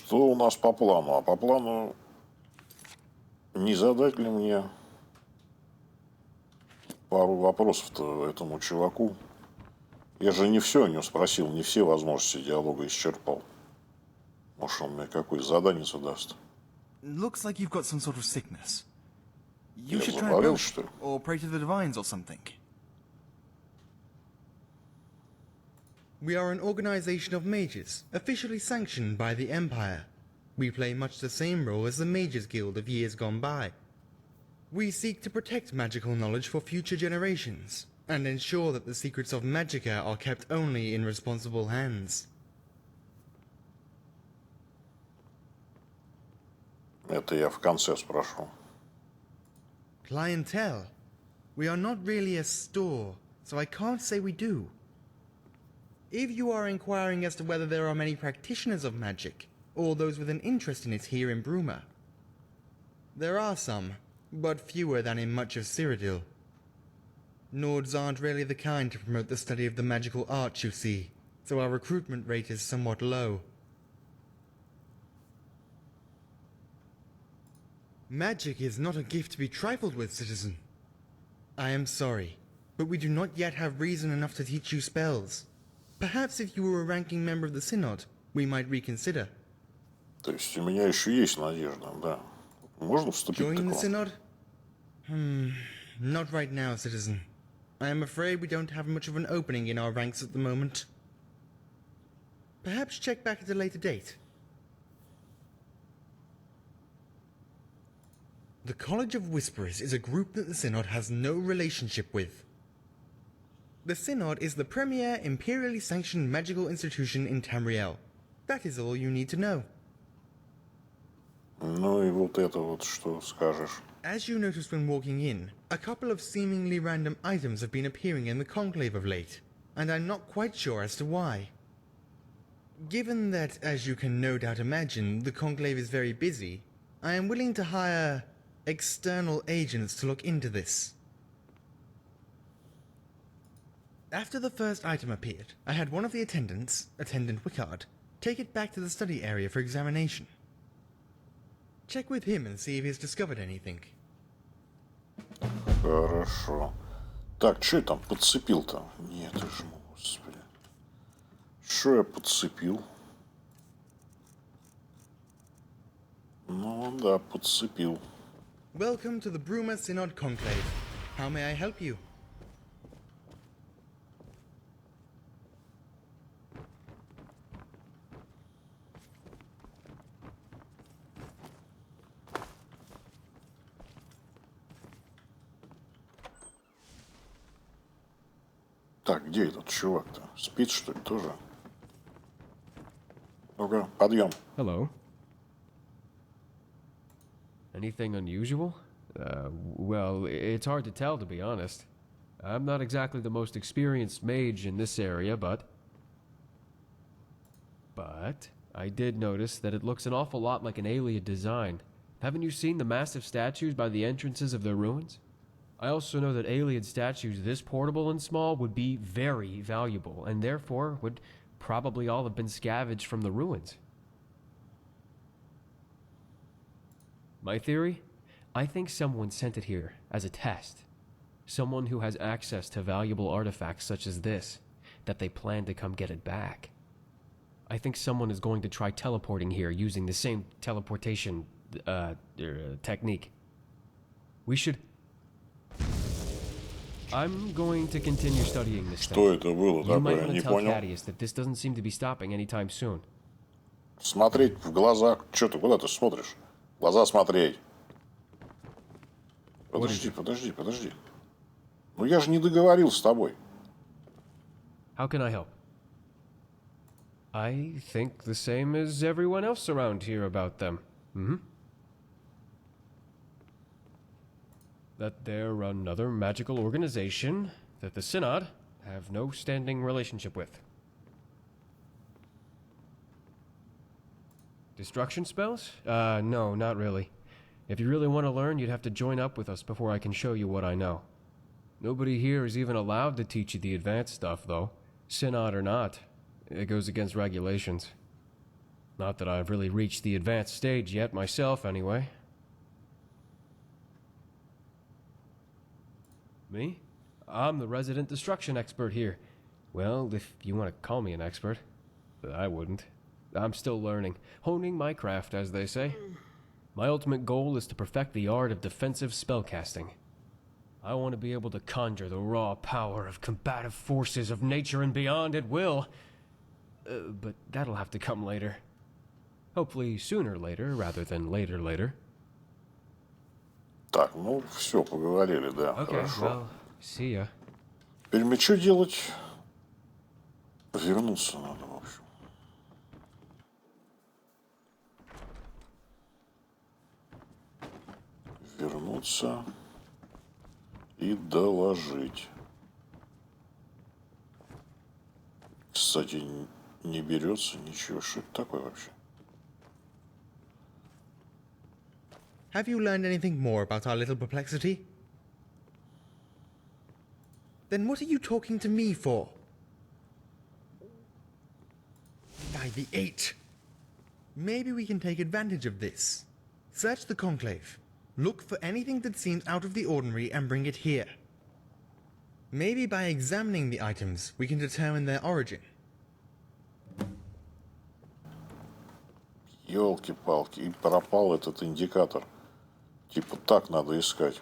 Что у нас по плану? А по плану не задать ли мне пару вопросов-то этому чуваку? Я же не все о нем спросил, не все возможности диалога исчерпал. Может, он мне какое задание даст. Looks like you've got some sort of sickness. You Я should try a заболел, potion, что ли? or pray to the divines or something. We are an organization of mages, officially sanctioned by the Empire. We play much the same role as the Mages Guild of years gone by. We seek to protect magical knowledge for future generations, and ensure that the secrets of Magicka are kept only in responsible hands. Это я в конце спрошу. Clientele? We are not really a store, so I can't say we do. If you are inquiring as to whether there are many practitioners of magic, or those with an interest in it here in Bruma, there are some, but fewer than in much of Cyrodiil. Nords aren't really the kind to promote the study of the magical arts, you see, so our recruitment rate is somewhat low. Magic is not a gift to be trifled with, citizen. I am sorry, but we do not yet have reason enough to teach you spells. Perhaps if you were a ranking member of the Synod, we might reconsider. То есть у меня еще есть надежда, да. Можно вступить Join the к вам? Synod? Not right now, citizen. I am afraid we don't have much of an opening in our ranks at the moment. Perhaps check back at a later date. The College of Whisperers is a group that the Synod has no relationship with. The Synod is the premier imperially sanctioned magical institution in Tamriel. That is all you need to know. Ну и вот это вот что скажешь. As you noticed when walking in, a couple of seemingly random items have been appearing in the conclave of late, and I'm not quite sure as to why. Given that, as you can no doubt imagine, the conclave is very busy, I am willing to hire external agents to look into this. After the first item appeared, I had one of the attendants, Attendant Wickard, take it back to the study area for examination. Check with him and see if he's discovered anything. Хорошо. Так, что я там подцепил-то? Нет, это же, господи. Что я подцепил? Ну да, подцепил. Welcome to the Bruma Synod Conclave. How may I help you? Так, где этот чувак-то? Спит, что ли, тоже? Ну-ка, подъем. Hello. Anything unusual? Well, it's hard to tell, to be honest. I'm not exactly the most experienced mage in this area, but I did notice that it looks an awful lot like an Ayleid design. Haven't you seen the massive statues by the entrances of their ruins? I also know that Ayleid statues this portable and small would be very valuable, and therefore would probably all have been scavenged from the ruins. My theory? I think someone sent it here as a test. Someone who has access to valuable artifacts such as this, that they plan to come get it back. I think someone is going to try teleporting here using the same teleportation technique. We should... I'm going to continue studying this thing. Что это было You might такое? want Не to tell понял. Thaddeus that this doesn't seem to be stopping anytime soon. Смотреть в глаза. Что ты, куда ты смотришь? В глаза смотреть. Подожди. Ну я же не договорил с тобой. How can I help? I think the same as everyone else around here about them. That they're another magical organization that the Synod have no standing relationship with. Destruction spells? No, not really. If you really want to learn, you'd have to join up with us before I can show you what I know. Nobody here is even allowed to teach you the advanced stuff, though. Synod or not. It goes against regulations. Not that I've really reached the advanced stage yet myself, anyway. Me? I'm the resident destruction expert here. Well, if you want to call me an expert. I wouldn't. I'm still learning, honing my craft, as they say. My ultimate goal is to perfect the art of defensive spellcasting. I want to be able to conjure the raw power of combative forces of nature and beyond at will. But that'll have to come later. Hopefully sooner later, rather than later. Так, ну все, поговорили, да, Okay, хорошо. well, see ya. Теперь мне что делать? Вернуться надо, в общем. Вернуться и доложить. Кстати, не берется ничего. Что это такое вообще? Have you learned anything more about our little perplexity? Then what are you talking to me for? By the 8. Maybe we can take advantage of this. Search the conclave. Look for anything that seems out of the ordinary and bring it here. Maybe by examining the items, we can determine their origin. Ёлки-палки, и пропал этот индикатор. Типа так надо искать.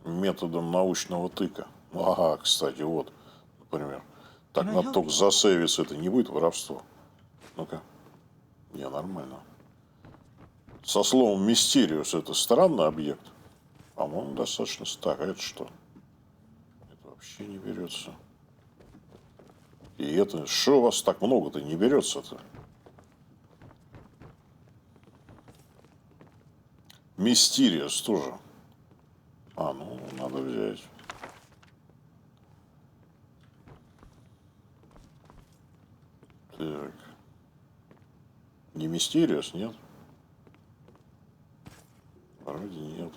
Методом научного тыка. Ага, кстати, вот, например. Так, надо только засейвиться, это не будет воровство. Ну-ка. Не, нормально. Со словом «мистериус» это странный объект. По-моему, достаточно так. А это что? Это вообще не берется. И это... Что у вас так много-то не берется-то? Мистериус тоже. А, ну, надо взять. Так. Не Мистериус, нет? Вроде нет.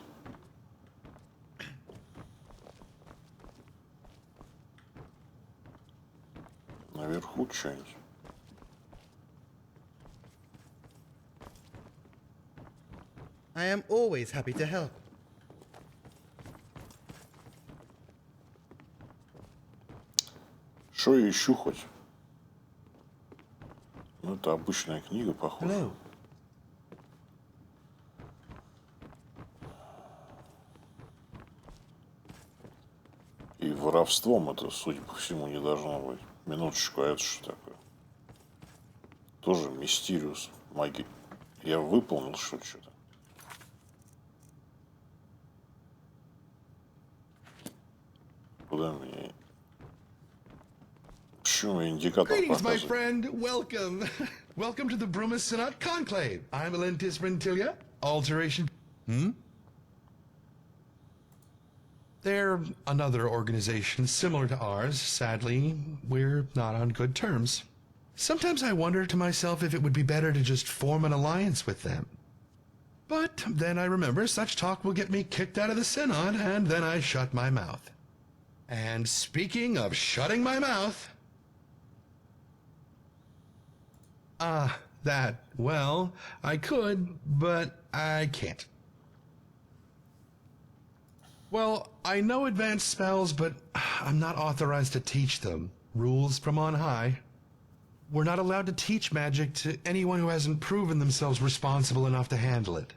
Наверху что-нибудь. I am always happy to help. Что я ищу хоть? Ну, это обычная книга, похоже. Hello. И воровством это, судя по всему, не должно быть. Минуточку, а это что такое? Тоже Мистериус. Магия. Я выполнил что-то. Куда мне... Почему индикатор Greetings, my показывает? friend. Welcome. Welcome to the Bruma Synod Conclave. I'm Alentis Rentilia. Alteration. They're another organization similar to ours. Sadly, we're not on good terms. Sometimes I wonder to myself if it would be better to just form an alliance with them. But then I remember such talk will get me kicked out of the Synod, and then I shut my mouth. And speaking of shutting my mouth... well, I could, but I can't. Well, I know advanced spells, but I'm not authorized to teach them. Rules from on high. We're not allowed to teach magic to anyone who hasn't proven themselves responsible enough to handle it.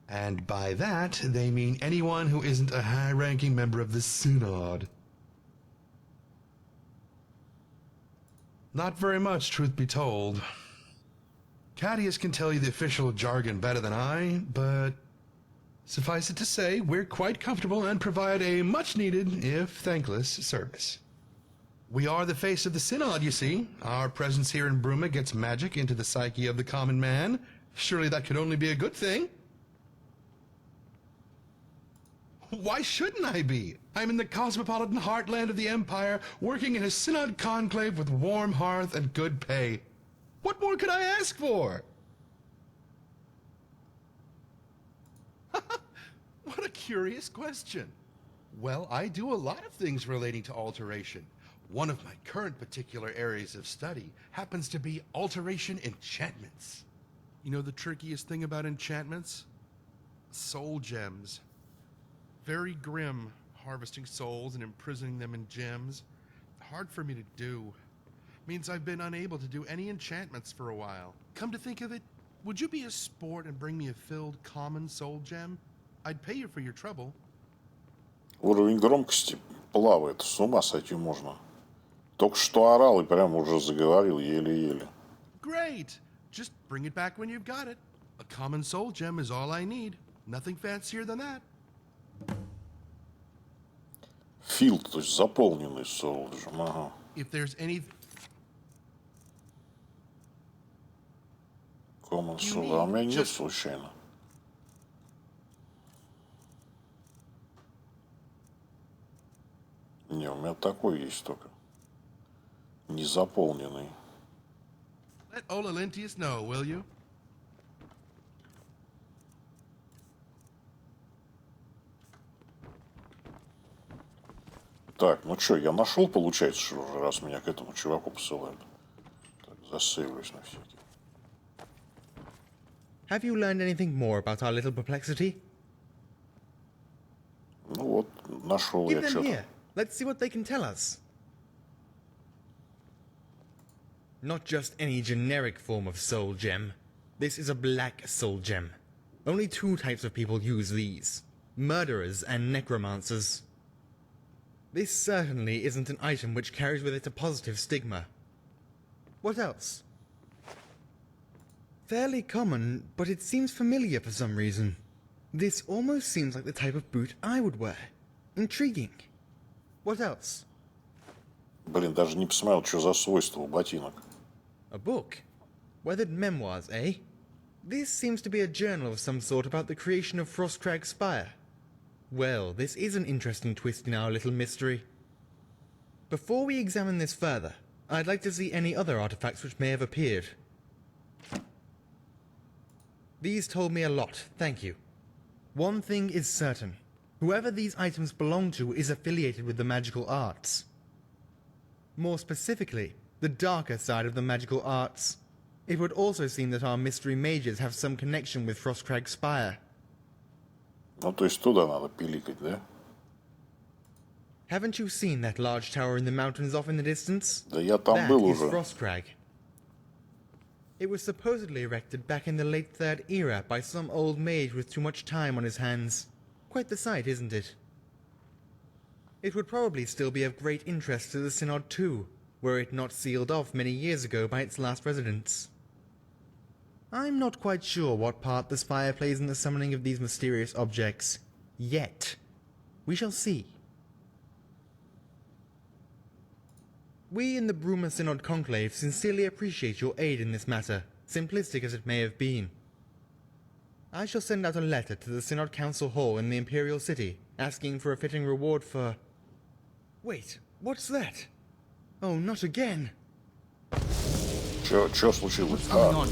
And by that, they mean anyone who isn't a high-ranking member of the Synod. Not very much, truth be told. Cadius can tell you the official jargon better than I, but suffice it to say, we're quite comfortable and provide a much-needed, if thankless, service. We are the face of the Synod, you see. Our presence here in Bruma gets magic into the psyche of the common man. Surely that could only be a good thing. Why shouldn't I be? I'm in the cosmopolitan heartland of the Empire, working in a Synod conclave with warm hearth and good pay. What more could I ask for? What a curious question. Well, I do a lot of things relating to alteration. One of my current particular areas of study happens to be alteration enchantments. You know the trickiest thing about enchantments? Soul gems. Very grim, harvesting souls and imprisoning them in gems. Hard for me to do. Means I've been unable to do any enchantments for a while. Come to think of it, would you be a sport and bring me a filled common soul gem? I'd pay you for your trouble. Уровень громкости плавает, с ума сойти можно. Только что орал и прямо уже заговорил еле-еле. Great! Just bring it back when you've got it. A common soul gem is all I need. Nothing fancier than that. Филд, то есть заполненный солджем, ага. If there's any... Common Soul, а у меня нет случайно. Не, у меня такой есть только. Незаполненный. Let Ola Lentius know, will you? Так, ну что, я нашел, получается, что уже раз меня к этому чуваку посылают. Так, засейвлюсь на всякий. Have you learned anything more about our little perplexity? Ну вот, нашел Give я them что-то. here. Let's see what they can tell us. Not just any generic form of soul gem. This is a black soul gem. Only two types of people use these. Murderers and necromancers. This certainly isn't an item which carries with it a positive stigma. What else? Fairly common, but it seems familiar for some reason. This almost seems like the type of boot I would wear. Intriguing. What else? Блин, даже не посмотрел, что за свойства у ботинок. A book? Weathered memoirs, eh? This seems to be a journal of some sort about the creation of Frostcrag Spire. Well, this is an interesting twist in our little mystery. Before we examine this further, I'd like to see any other artifacts which may have appeared. These told me a lot, thank you. One thing is certain. Whoever these items belong to is affiliated with the magical arts. More specifically, the darker side of the magical arts. It would also seem that our mystery mages have some connection with Frostcrag Spire. Ну, то есть туда надо пиликать, да? Haven't you seen that large tower in the mountains off in the distance? Да я там That был is уже. Frostcrag. It was supposedly erected back in the late Third Era by some old mage with too much time on his hands. Quite the sight, isn't it? It would probably still be of great interest to the Synod too, were it not sealed off many years ago by its last residents. I'm not quite sure what part the spire plays in the summoning of these mysterious objects. Yet. We shall see. We in the Bruma Synod Conclave sincerely appreciate your aid in this matter, simplistic as it may have been. I shall send out a letter to the Synod Council Hall in the Imperial City, asking for a fitting reward for... Wait, what's that? Oh, not again. Чё случилось? What's going on?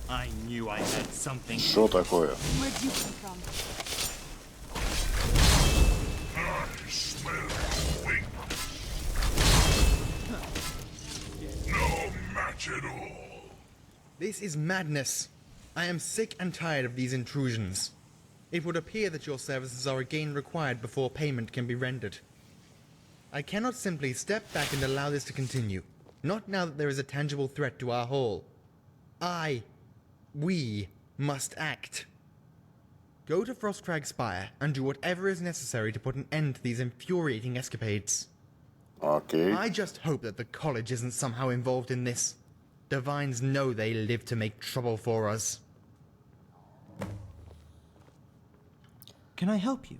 I knew I had something. Что такое? Where'd you come from? I smell weak. No match at all. This is madness. I am sick and tired of these intrusions. It would appear that your services are again required before payment can be rendered. I cannot simply step back and allow this to continue. Not now that there is a tangible threat to our hall. We must act. Go to Frostcrag Spire and do whatever is necessary to put an end to these infuriating escapades. Окей. I just hope that the college isn't somehow involved in this. Divines know they live to make trouble for us. Can I help you?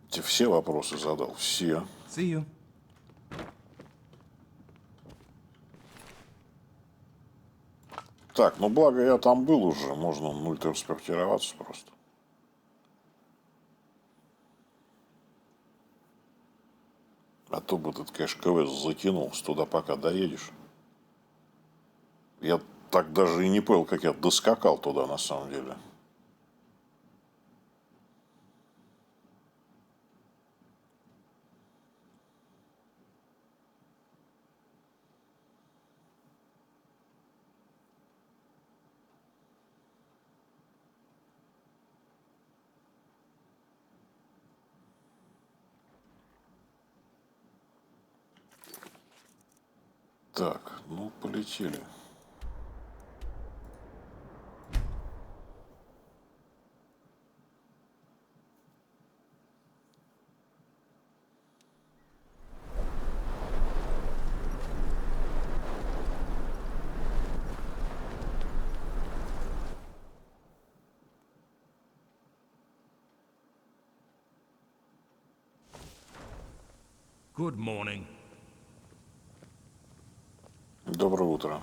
Тебе все вопросы задал? Все. See you. Так, ну благо я там был уже, можно мультитранспортироваться просто. А то бы этот кэш-КВ затянулся туда, пока доедешь. Я так даже и не понял, как я доскакал туда на самом деле. Так, ну полетели. Good morning. Доброе утро.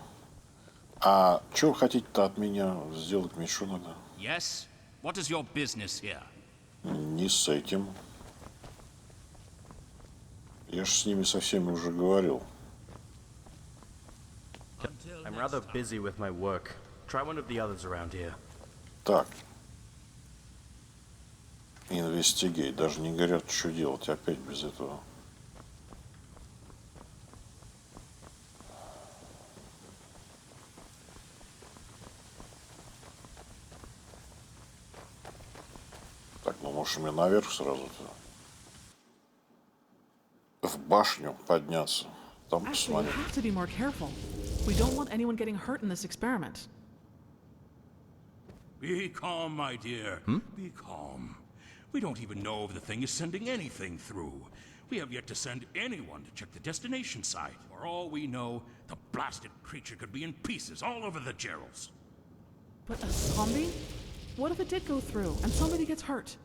А что вы хотите-то от меня сделать, мне что надо? Yes? What is your business here? Не с этим. Я ж с ними со всеми уже говорил. I'm rather busy with my work. Try one of the others around here. Так. Инвестигейт. Даже не говорят, что делать опять без этого. Так, ну может мне наверх сразу-то? В башню подняться. Там Actually, you посмотреть. have to be more careful. We don't want anyone getting hurt in this experiment. Be calm, my dear. Be calm. We don't even know if the thing is sending anything through. We have yet to send anyone to check the destination site. For all we know, the blasted creature could be in pieces all over the Gerals. But a zombie? What if it did go through and somebody gets hurt?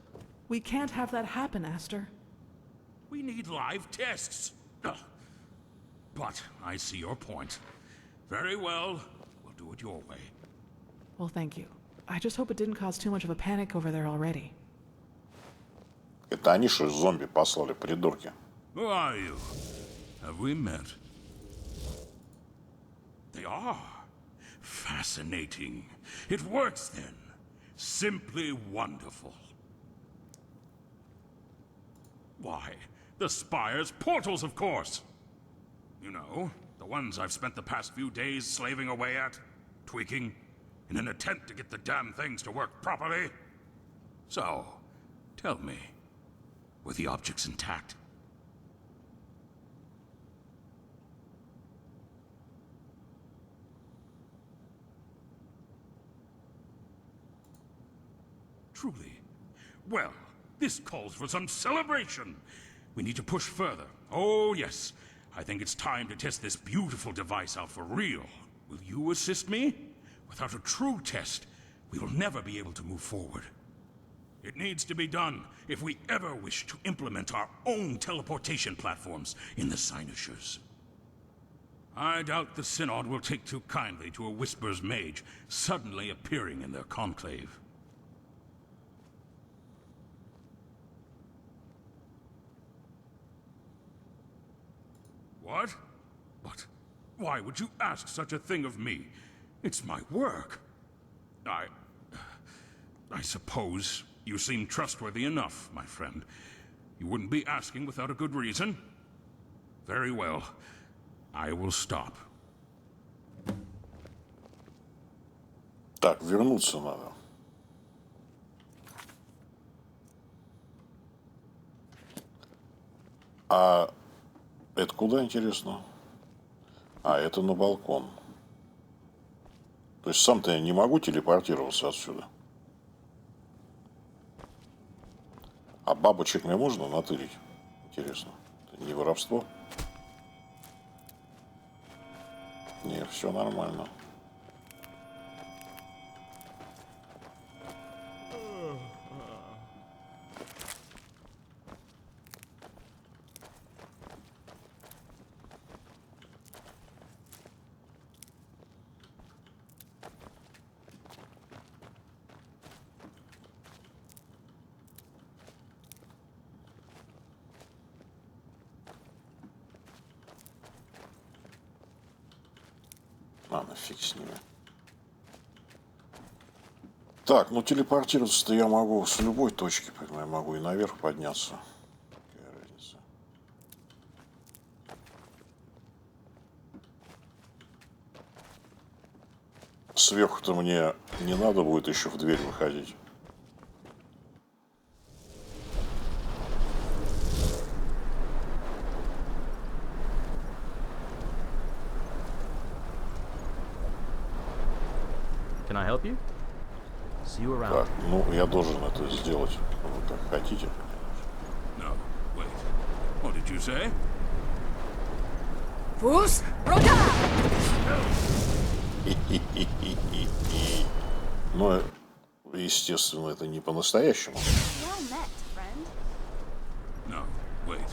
We can't have that happen, Aster. We need live tests. Ugh. But I see your point. Very well. We'll do it your way. Well, thank you. I just hope it didn't cause too much of a panic over there already. Это они что, зомби послали, придурки? Who are you? Have we met? They are. Fascinating. It works then. Simply wonderful. Why, the Spire's portals, of course. You know, the ones I've spent the past few days slaving away at, tweaking, in an attempt to get the damn things to work properly. So, tell me, were the objects intact? Truly. Well, this calls for some celebration. We need to push further. Oh, yes. I think it's time to test this beautiful device out for real. Will you assist me? Without a true test, we will never be able to move forward. It needs to be done if we ever wish to implement our own teleportation platforms in the Sinishers. I doubt the Synod will take too kindly to a Whisper's mage suddenly appearing in their conclave. What? But why would you ask such a thing of me? It's my work. I suppose you seem trustworthy enough, my friend. You wouldn't be asking without a good reason. Very well. I will stop. Так, вернуться надо. А это куда, интересно? А, это на балкон. То есть сам-то я не могу телепортироваться отсюда. А бабочек мне можно натырить? Интересно. Это не воровство? Не, все нормально. Ладно, фиг с ними. Так, ну телепортироваться-то я могу с любой точки, поэтому я могу и наверх подняться. Какая разница? Сверху-то мне не надо будет еще в дверь выходить. Can I help you? See you around. Так, ну, я должен это сделать. Вы как хотите. No, wait. What did you say? Fus, Roda! Но, естественно, это не по-настоящему. Well met, friend. No, wait.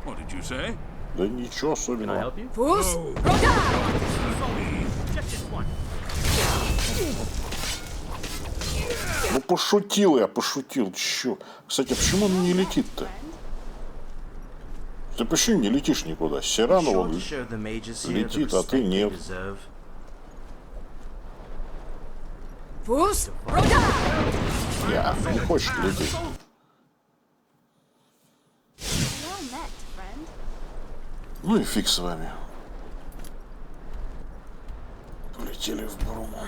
What did you say? Да ничего Can I особенного. help you? Fus, Roda! Just this one. Ну, пошутил я, пошутил. Чё? Кстати, а почему он не летит-то? Ты почему не летишь никуда? Сирана Sure вон to show the mages here the летит, а ты respect they нет. deserve. Fus, Roda! Не хочет лететь. Well met, friend. Ну и фиг с вами. Полетели в Бруму.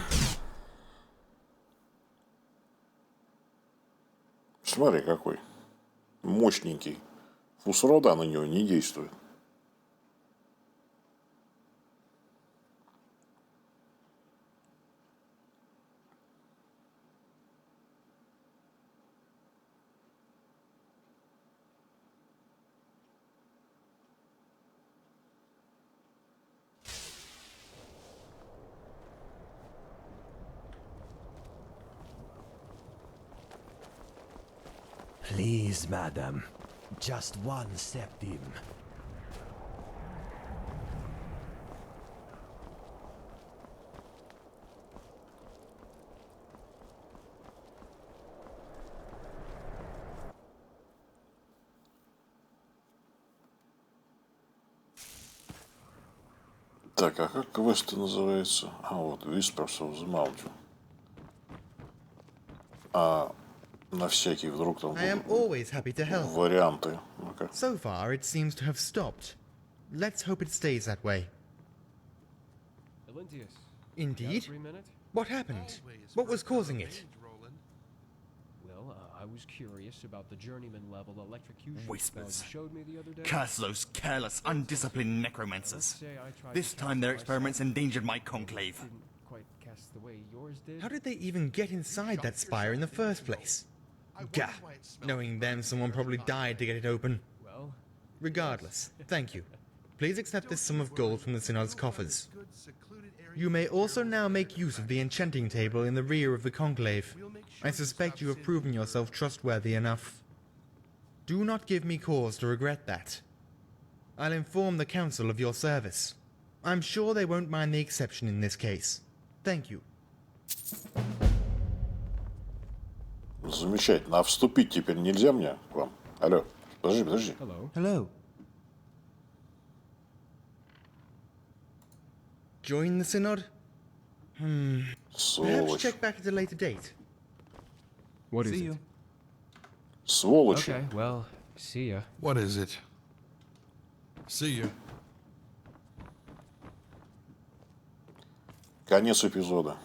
Смотри, какой. Мощненький. Фусрода на него не действует. Please, madam. Just one septim. Так, а как квест называется? А вот, Whispers of the Mountain. А на всякий вдруг там I am будут always happy to help. варианты. Ну-ка. So far, it seems to have stopped. Let's hope it stays that way. Elentius, Indeed? 3 minutes? What happened? What was causing it? Well, I was curious about the journeyman level electrocution spell Whispers. you showed me the other day. Curse those careless, undisciplined necromancers. Say I tried This to time their cast experiments myself. endangered my conclave. Didn't quite cast the way yours did. How did they even get inside that spire in the first place? Gah! Knowing them, someone probably died to get it open. Well, Regardless, thank you. Please accept this sum of gold from the Synod's coffers. You may also now make use of the enchanting table in the rear of the conclave. I suspect you have proven yourself trustworthy enough. Do not give me cause to regret that. I'll inform the council of your service. I'm sure they won't mind the exception in this case. Thank you. Замечательно. А вступить теперь нельзя мне к вам? Алло. Подожди. hello. Hello. Join the Synod? Perhaps Сволочь. check back at a later date. What is See it? you. Сволочь. Okay, well, see ya. What is it? See you. Конец эпизода.